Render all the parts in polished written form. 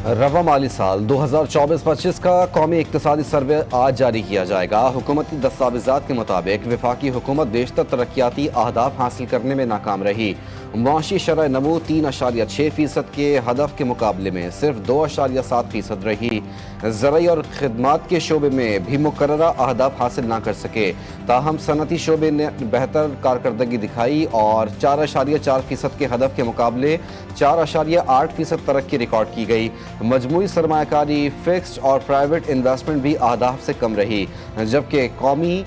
रवा माली साल 2024-25 का कौमी इक्तिसादी सर्वे आज जारी किया जाएगा। हुकूमती दस्तावेज़ात के मुताबिक वफाकी हुकूमत बेशतर तरक्याती अहदाफ हासिल करने में नाकाम रही। मुआशी शरह नमू 3.6% के हदफ के मुकाबले में सिर्फ 2.7% रही। ज़राई और खिदमात के शोबे में भी मुकर्ररा अहदाफ हासिल ना कर सके। ताहम सनती शोबे ने बेहतर कारकर्दगी दिखाई और 4.4% के हदफ के मुकाबले 4.8% तरक्की रिकॉर्ड की गई। मजमूई सरमायाकारी, फिक्स्ड और प्राइवेट इन्वेस्टमेंट भी अहदाफ से कम रही, जबकि कौमी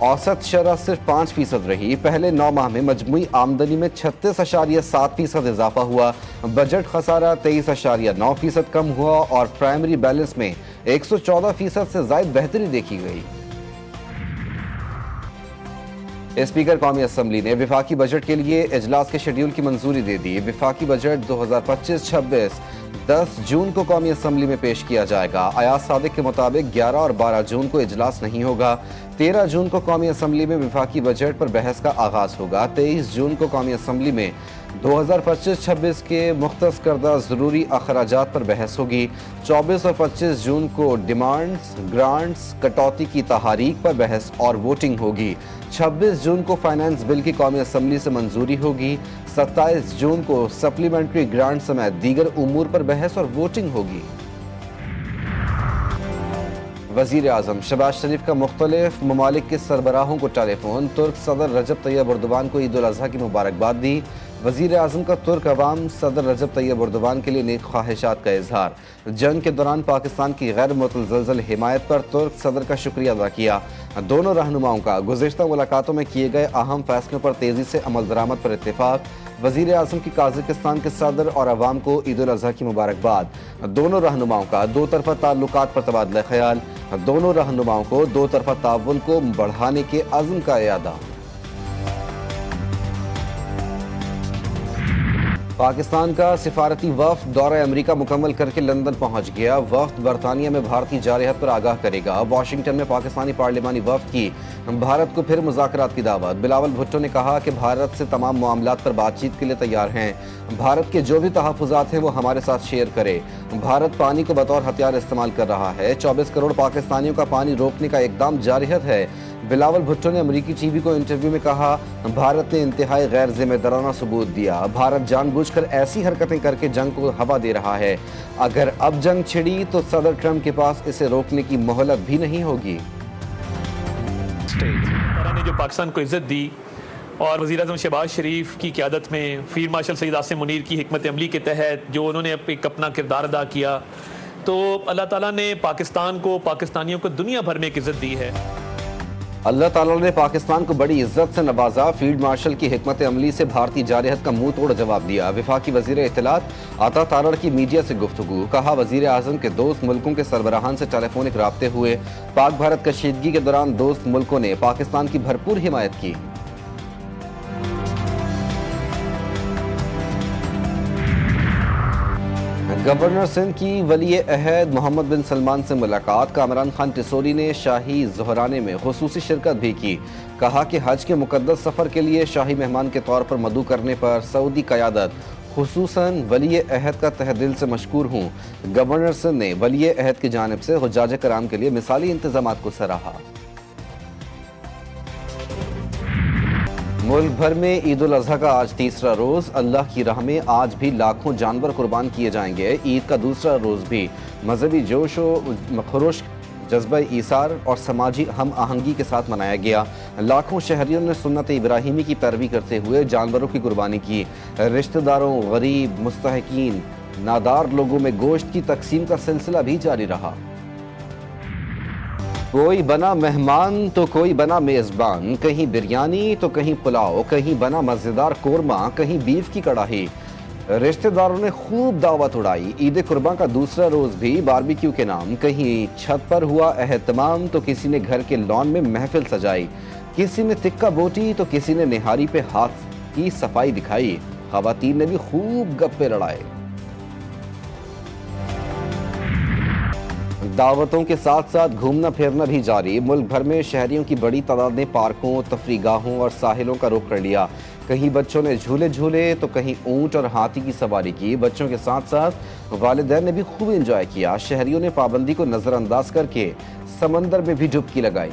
औसत शरह सिर्फ 5% रही। पहले 9 माह में मजमूई आमदनी में 36.7% इजाफा हुआ। बजट खसारा 23.9% कम हुआ और प्राइमरी बैलेंस में 114% से ज्यादा बेहतरी देखी गई। स्पीकर कौमी असम्बली ने विफाकी बजट के लिए इजलास के शेड्यूल की मंजूरी दे दी। विफाकी बजट 2025-26 10 जून को कौमी असम्बली में पेश किया जाएगा। अयाज सादिक के मुताबिक 11 और 12 जून को इजलास नहीं होगा। 13 जून को कौमी असम्बली में विफाकी बजट पर बहस का आगाज होगा। 23 जून को कौमी असम्बली में 2025-26 के मुख्तस करदा ज़रूरी अखराजात पर बहस होगी। 24 और 25 जून को डिमांड्स, ग्रांट्स, कटौती की तहारीक पर बहस और वोटिंग होगी। 26 जून को फाइनेंस बिल की कौमी असम्बली से मंजूरी होगी। 27 जून को सप्लीमेंट्री ग्रांट समेत दीगर उमूर पर बहस और वोटिंग होगी। वज़ीर आज़म शहबाज शरीफ का मुख्तलिफ ममालिक के सरबराहों को टेलीफोन। तुर्क सदर रजब तैयब एर्दोगान को ईद उल अज़हा की मुबारकबाद दी। वज़ीर आज़म का तुर्क अवाम सदर रजब तैयब एर्दोगान के लिए नेक ख्वाहिशात का इजहार। जंग के दौरान पाकिस्तान की गैर मुतज़लज़ल हिमायत पर तुर्क सदर का शुक्रिया अदा किया। दोनों रहनुमाओं का गुज़िश्ता मुलाकातों में किए गए अहम फैसलों पर तेज़ी से अमल दरामद पर इत्तेफाक। वज़ीर आज़म की काज़ाकिस्तान के सदर और अवाम को ईद उल अज़हा की मुबारकबाद। दोनों रहनुमाओं का दो तरफ़ा ताल्लुकात पर तबादला ख्याल। दोनों रहनुमाओं को दो तरफ़ा ताउन को बढ़ाने के अज़्म का इरादा। पाकिस्तान का सिफारती वफ़द दौरा अमेरिका मुकम्मल करके लंदन पहुंच गया। वफ़द बरतानिया में भारतीय जारहत पर आगाह करेगा। वाशिंगटन में पाकिस्तानी पार्लिमानी वफ़द की भारत को फिर मुज़ाकरात की दावत। बिलावल भुट्टो ने कहा कि भारत से तमाम मामलात पर बातचीत के लिए तैयार हैं। भारत के जो भी तहफ़्फ़ुज़ात हैं वो हमारे साथ शेयर करे। भारत पानी को बतौर हथियार इस्तेमाल कर रहा है। 24 करोड़ पाकिस्तानियों का पानी रोकने का इक़दाम जारहत है। बिलावल भुट्टो ने अमरीकी टीवी को इंटरव्यू में कहा, भारत ने इंतहाई गैर जिम्मेदाराना सबूत दिया। भारत जानबूझकर ऐसी हरकतें करके जंग को हवा दे रहा है। अगर अब जंग छिड़ी तो सदर ट्रंप के पास इसे रोकने की मोहलत भी नहीं होगी। ने जो पाकिस्तान को इज्जत दी और वज़ीर आज़म शहबाज शरीफ की क़यादत में फील्ड मार्शल सईद आसिम मुनीर की हिकमत अमली के तहत जो उन्होंने अपना किरदार अदा किया, तो अल्लाह ताला ने पाकिस्तान को, पाकिस्तानियों को दुनिया भर में एक इज़्ज़त दी है। अल्लाह ताला ने पाकिस्तान को बड़ी इज्जत से नवाजा। फील्ड मार्शल की हिकमत अमली से भारतीय जारहत का मुंह तोड़ जवाब दिया। विफाकी वज़ीर इत्तलात अता तारड़ की मीडिया से गुफ्तगू। कहा, वज़ीर आज़म के दोस्त मुल्कों के सरबराहान से टेलीफोनिक राब्ते हुए। पाक भारत कशीदगी के दौरान दोस्त मुल्कों ने पाकिस्तान की भरपूर हिमायत की। गवर्नर सिंध की वली अहद मोहम्मद बिन सलमान से मुलाकात। कामरान खान टिसोरी ने शाही ज़ोहराने में खुसूसी शिरकत भी की। कहा कि हज के मुकद्दस सफ़र के लिए शाही मेहमान के तौर पर मदऊ करने पर सऊदी क़यादत खुसूसन वली अहद का तहे दिल से मशकूर हूँ। गवर्नर सिंध ने वली अहद की जानिब से हुज्जाज कराम के लिए मिसाली इंतजामात को सराहा। मुल्क भर में ईद उल अज़हा का आज तीसरा रोज़। अल्लाह की राह में आज भी लाखों जानवर कुर्बान किए जाएंगे। ईद का दूसरा रोज़ भी मजहबी जोश व खरोश, जज्बा ईसार और समाजी हम आहंगी के साथ मनाया गया। लाखों शहरियों ने सुन्नत इब्राहिमी की पैरवी करते हुए जानवरों की कुर्बानी की। रिश्तेदारों, गरीब, मुस्तहिकीन, नादार लोगों में गोश्त की तकसीम का सिलसिला भी जारी रहा। कोई बना मेहमान तो कोई बना मेज़बान। कहीं बिरयानी तो कहीं पुलाव, कहीं बना मज़ेदार कोरमा, कहीं बीफ की कड़ाही। रिश्तेदारों ने खूब दावत उड़ाई। ईद कुर्बान का दूसरा रोज़ भी बारबेक्यू के नाम। कहीं छत पर हुआ एहतमाम तो किसी ने घर के लॉन में महफिल सजाई। किसी ने तिक्का बोटी तो किसी ने निहारी पे हाथ की सफाई दिखाई। ख़वातीन ने भी खूब गप्पे लड़ाए। दावतों के साथ साथ घूमना फिरना भी जारी। मुल्क भर में शहरियों की बड़ी तादाद ने पार्कों, तफरीगाहों और साहिलों का रुख कर लिया। कहीं बच्चों ने झूले झूले तो कहीं ऊंट और हाथी की सवारी की। बच्चों के साथ साथ वालिदैन ने भी खूब एंजॉय किया। शहरियों ने पाबंदी को नजरअंदाज करके समंदर में भी डुबकी लगाई।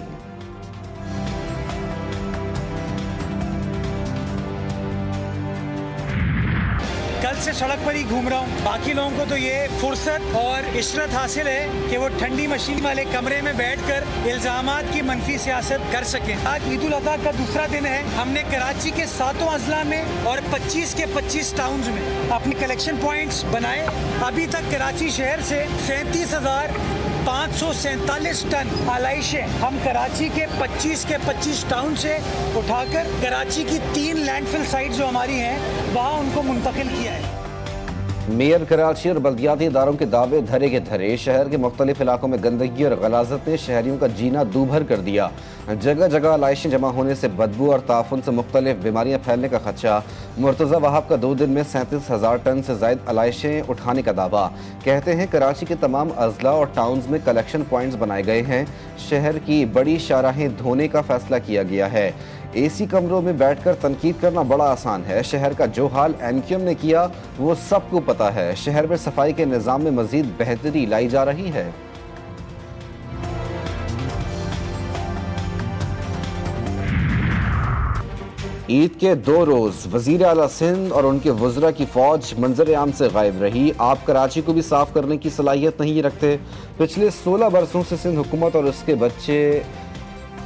कल से सड़क पर ही घूम रहा हूँ। बाकी लोगों को तो ये फुर्सत और इशरत हासिल है कि वो ठंडी मशीन वाले कमरे में बैठकर इल्जामात की मनफी सियासत कर सकें। आज ईद उल अज़हा का दूसरा दिन है। हमने कराची के 7 अजला में और 25 के 25 टाउन्स में अपने कलेक्शन पॉइंट्स बनाए। अभी तक कराची शहर से 37,547 टन आलाइशें हम कराची के 25 टाउन से उठाकर कराची की 3 लैंडफिल साइट जो हमारी हैं वहाँ उनको मुंतकिल किया है। मेयर कराची और बल्दियाती इदारों के दावे धरे के धरे। शहर के मुख्तलिफ इलाकों में गंदगी और गलाजत ने शहरियों का जीना दूभर कर दिया। जगह जगह आलाइशें जमा होने से बदबू और ताफुन से मुख्तलिफ बीमारियां फैलने का खदशा। मुर्तज़ा वहाब का 2 दिन में 37,000 टन से ज़ायद आलाइशें उठाने का दावा। कहते हैं कराची के तमाम अजला और टाउन्स में कलेक्शन पॉइंट्स बनाए गए हैं। शहर की बड़ी शाहराहें धोने का फैसला किया गया है। एसी कमरों में बैठकर तनकीद करना बड़ा आसान है। शहर का जो हाल एनक्यूएम ने किया वो सबको पता है। शहर में सफाई के निज़ाम में मजीद बेहतरी लाई जा रही है। ईद के 2 रोज वजीर आला सिंध और उनके वज़रा की फौज मंजर आम से गायब रही। आप कराची को भी साफ करने की सलाहियत नहीं रखते। पिछले 16 बरसों से सिंध हुकूमत और उसके बच्चे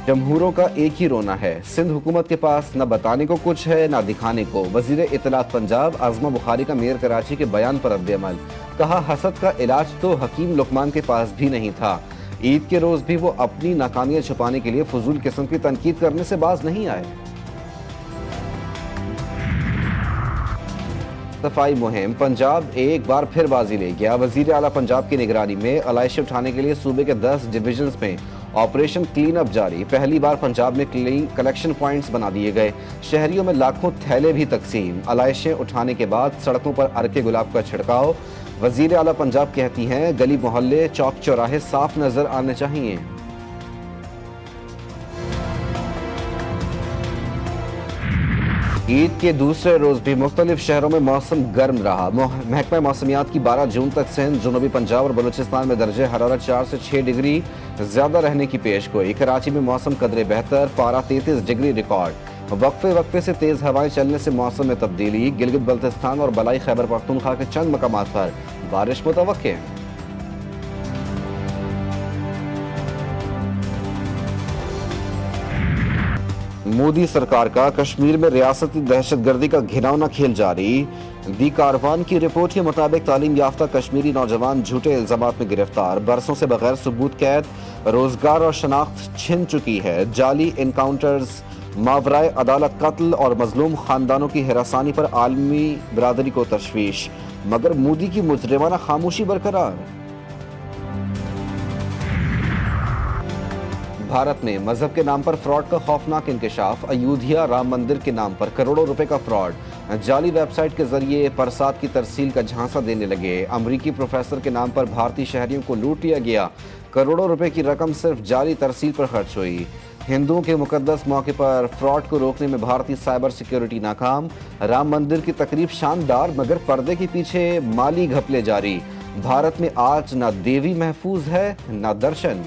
जमहूरों का एक ही रोना है। सिंध हुकूमत के पास न बताने को कुछ है न दिखाने को। वजीर इत्तलात पंजाब आज़मा बुखारी का मेयर कराची के बयान पर रद्द-ए-अमल। कहा, हसद का इलाज तो हकीम लुकमान के पास भी नहीं था। ईद के रोज भी वो अपनी नाकामियां छुपाने के लिए फजूल किस्म की तनकीद करने से बाज नहीं आए। सफाई मुहिम पंजाब एक बार फिर बाजी ले गया। वजीर आला पंजाब की निगरानी में आलाइशें उठाने के लिए सूबे के 10 डिविजन्स में ऑपरेशन क्लीन अप जारी। पहली बार पंजाब में कलेक्शन पॉइंट्स बना दिए गए। शहरियों में लाखों थैले भी तकसीम। आलाइशें उठाने के बाद सड़कों पर अरके गुलाब का छिड़काव। वजीर आला पंजाब कहती हैं, गली मोहल्ले चौक चौराहे साफ नजर आने चाहिए। ईद के दूसरे रोज भी मुख्तलिफ शहरों में मौसम गर्म रहा। महकमा मौसमियात की 12 जून तक सिंध, जनूबी पंजाब और बलूचिस्तान में दर्जे हरारत 4 से 6 डिग्री ज्यादा रहने की पेश गोई। कराची में मौसम कदरे बेहतर, पारा 33 डिग्री रिकॉर्ड। वक्फे वक्फे से तेज हवाएं चलने से मौसम में तब्दीली। गिलगित बल्तिस्तान और बलाई खैबर पख्तूनख्वा के चंद मकामात पर बारिश मुतवक्के। मोदी सरकार का कश्मीर में रियासती दहशतगर्दी का घिनौना खेल जारी। दी कारवान की रिपोर्ट के मुताबिक तालीम याफ्ता कश्मीरी नौजवान झूठे इल्जामात में गिरफ्तार। बरसों से बगैर सबूत कैद, रोजगार और शनाख्त छिन चुकी है। जाली इनकाउंटर्स, मावराए अदालत कत्ल और मजलूम खानदानों की हिरासानी पर आलमी बरादरी को तशवीश। मगर मोदी की मुजरिमाना खामोशी बरकरार। भारत में मजहब के नाम पर फ्रॉड का खौफनाक इंकशाफ। अयोध्या राम मंदिर के नाम पर करोड़ों रुपए का फ्रॉड। जाली वेबसाइट के जरिए प्रसाद की तरसील का झांसा देने लगे। अमरीकी प्रोफेसर के नाम पर भारतीय शहरियों को लूट लिया गया। करोड़ों रुपए की रकम सिर्फ जाली तरसील पर खर्च हुई। हिंदुओं के मुकद्दस मौके पर फ्रॉड को रोकने में भारतीय साइबर सिक्योरिटी नाकाम। राम मंदिर की तकरीब शानदार, मगर पर्दे के पीछे माली घपले जारी। भारत में आज न देवी महफूज है न दर्शन।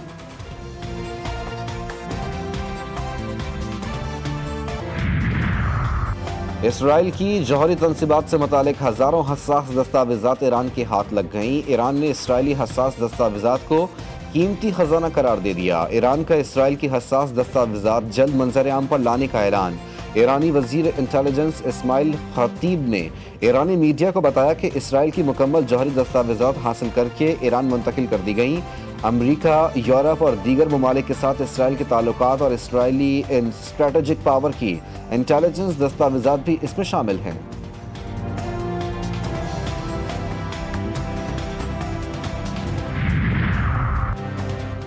इसराइल की जौहरी तनसीबात से मुतालिक हज़ारों हसास दस्तावेज़ात ईरान के हाथ लग गईं। ईरान ने इसराइली हसास दस्तावेज़ात को कीमती खजाना करार दे दिया। ईरान का इसराइल की हसास दस्तावेज़ात जल्द मंजर आम पर लाने का ऐलान। ईरानी वजीर इंटेलिजेंस इस्माइल खतीब ने ईरानी मीडिया को बताया कि इसराइल की मुकम्मल जौहरी दस्तावेज़ात हासिल करके ईरान मुंतकिल कर दी गईं। अमरीका, यूरोप और दीगर ममालिक के साथ इसराइल के ताल्लुकात और इसराइली स्ट्रेटेजिक पावर की इंटेलिजेंस दस्तावेज़ात भी इसमें शामिल हैं।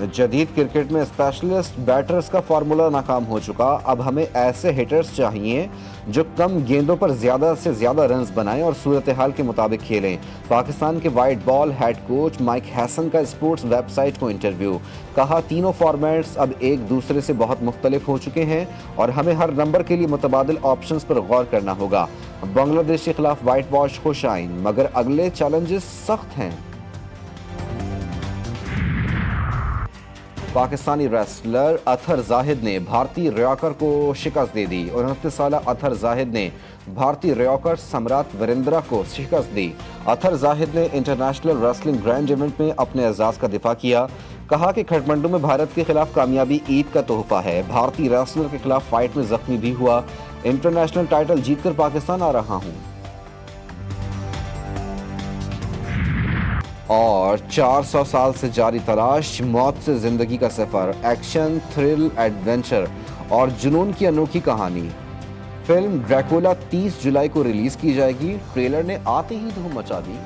जदीद क्रिकेट में स्पेशलिस्ट बैटर्स का फार्मूला नाकाम हो चुका। अब हमें ऐसे हिटर्स चाहिए जो कम गेंदों पर ज्यादा से ज्यादा रन्स बनाएं और सूरत हाल के मुताबिक खेलें। पाकिस्तान के white ball head coach mic Hesson का स्पोर्ट्स वेबसाइट को इंटरव्यू। कहा, तीनों फॉर्मेट्स अब एक दूसरे से बहुत मुख्तलिफ हो चुके हैं और हमें हर नंबर के लिए मुतबादिल ऑप्शंस पर गौर करना होगा। बांग्लादेश के खिलाफ वाइट वॉश खुशाइन, मगर अगले चैलेंजेस सख्त हैं। पाकिस्तानी रेसलर अतहर जाहिद ने भारतीय रॉकर को शिकस्त दे दी। 29 साल अतहर जाहिद ने भारतीय रॉकर सम्राट वीरेंद्रा को शिकस्त दी। अतहर जाहिद ने इंटरनेशनल रेसलिंग ग्रैंड इवेंट में अपने एजाज का दिफा किया। कहा कि काठमांडू में भारत के खिलाफ कामयाबी ईद का तोहफा है। भारतीय रेसलर के खिलाफ फाइट में जख्मी भी हुआ। इंटरनेशनल टाइटल जीतकर पाकिस्तान आ रहा हूं। और 400 साल से जारी तलाश, मौत से जिंदगी का सफर, एक्शन, थ्रिल, एडवेंचर और जुनून की अनोखी कहानी। फिल्म ड्रैकुला 30 जुलाई को रिलीज की जाएगी। ट्रेलर ने आते ही धूम मचा दी।